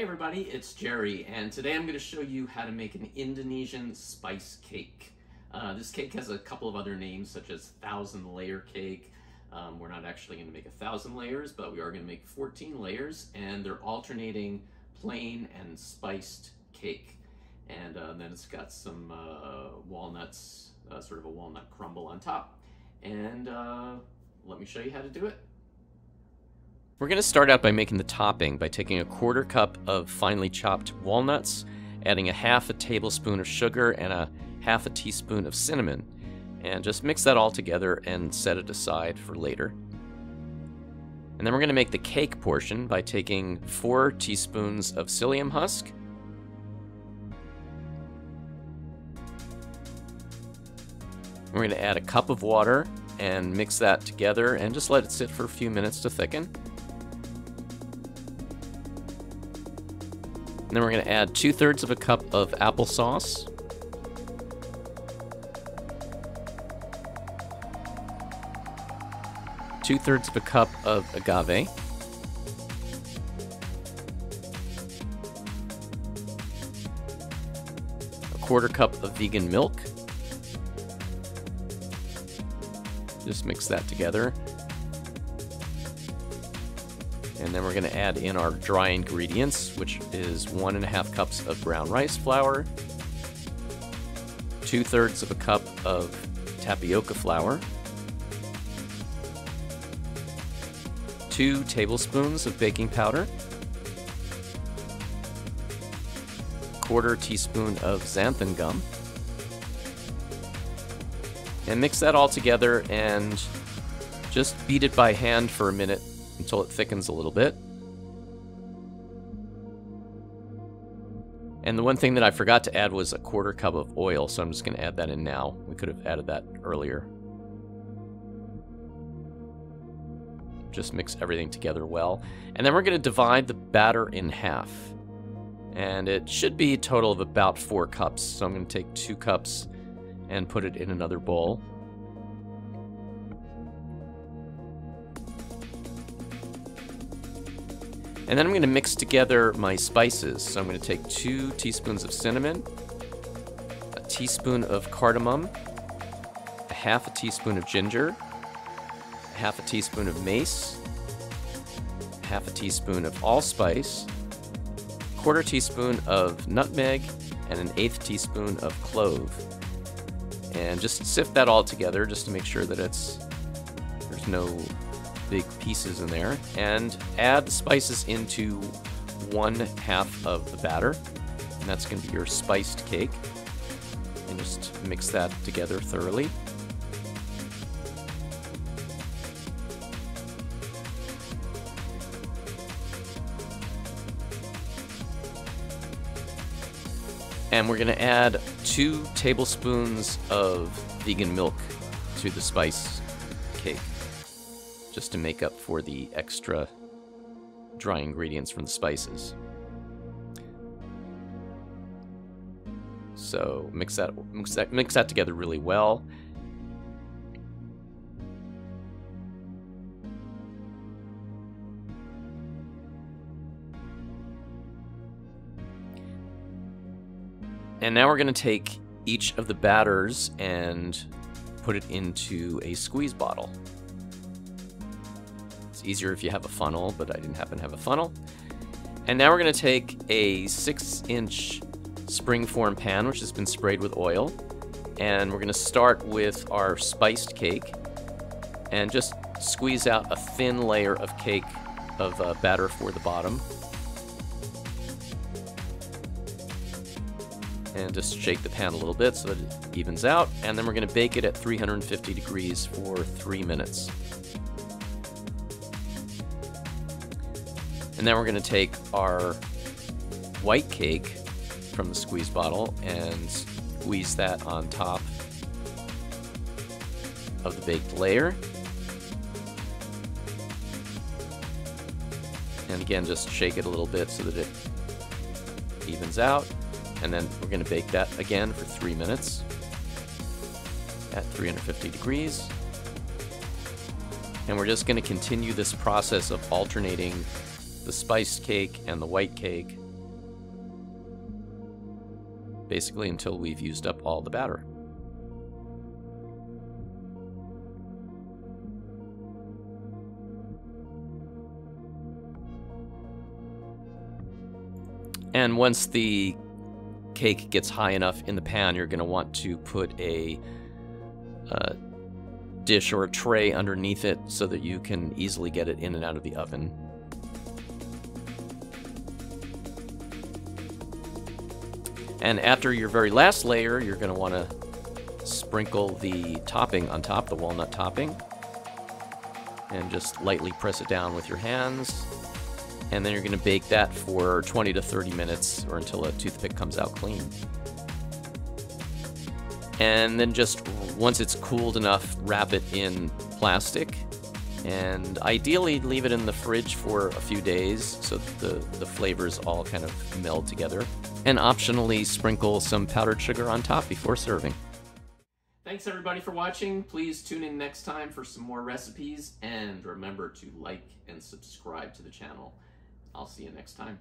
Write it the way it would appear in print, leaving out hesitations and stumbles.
everybody, it's Jerry, and today I'm going to show you how to make an Indonesian spice cake. This cake has a couple of other names, such as 1,000-layer cake. We're not actually going to make 1,000 layers, but we are going to make 14 layers, and they're alternating plain and spiced cake. And then it's got some walnuts, sort of a walnut crumble on top. And let me show you how to do it. We're going to start out by making the topping by taking a 1/4 cup of finely chopped walnuts, adding a 1/2 tablespoon of sugar and a 1/2 teaspoon of cinnamon, and just mix that all together and set it aside for later. And then we're going to make the cake portion by taking 4 teaspoons of psyllium husk, we're going to add a cup of water and mix that together and just let it sit for a few minutes to thicken. And then we're going to add 2/3 of a cup of applesauce, two-thirds of a cup of agave, a 1/4 cup of vegan milk. Just mix that together. And then we're going to add in our dry ingredients, which is 1½ cups of brown rice flour, 2/3 of a cup of tapioca flour, 2 tablespoons of baking powder, 1/4 teaspoon of xanthan gum, and mix that all together and just beat it by hand for a minute until it thickens a little bit. And the one thing that I forgot to add was a 1/4 cup of oil, so I'm just going to add that in now. We could have added that earlier. Just mix everything together well. And then we're going to divide the batter in half. And it should be a total of about 4 cups. So I'm going to take 2 cups and put it in another bowl. And then I'm going to mix together my spices. So I'm going to take 2 teaspoons of cinnamon, a teaspoon of cardamom, a 1/2 teaspoon of ginger, a 1/2 teaspoon of mace, a 1/2 teaspoon of allspice, 1/4 teaspoon of nutmeg, and an 1/8 teaspoon of clove. And just sift that all together just to make sure that there's no big pieces in there, and add the spices into 1/2 of the batter, and that's going to be your spiced cake. And just mix that together thoroughly. And we're going to add 2 tablespoons of vegan milk to the spice cake, just to make up for the extra dry ingredients from the spices. So mix that together really well. And now we're going to take each of the batters and put it into a squeeze bottle. It's easier if you have a funnel, but I didn't happen to have a funnel. And now we're going to take a 6-inch springform pan, which has been sprayed with oil, and we're going to start with our spiced cake and just squeeze out a thin layer of cake of batter for the bottom. And just shake the pan a little bit so that it evens out, and then we're going to bake it at 350 degrees for 3 minutes. And then we're going to take our white cake from the squeeze bottle and squeeze that on top of the baked layer. And again, just shake it a little bit so that it evens out. And then we're going to bake that again for 3 minutes at 350 degrees. And we're just going to continue this process of alternating the spiced cake and the white cake basically until we've used up all the batter. And once the cake gets high enough in the pan, you're going to want to put a dish or a tray underneath it so that you can easily get it in and out of the oven. And after your very last layer, you're going to want to sprinkle the topping on top, the walnut topping, and just lightly press it down with your hands. And then you're going to bake that for 20 to 30 minutes or until a toothpick comes out clean. And then just once it's cooled enough, wrap it in plastic and ideally leave it in the fridge for a few days so that the flavors all kind of meld together. And optionally sprinkle some powdered sugar on top before serving. Thanks everybody for watching. Please tune in next time for some more recipes, and remember to like and subscribe to the channel. I'll see you next time.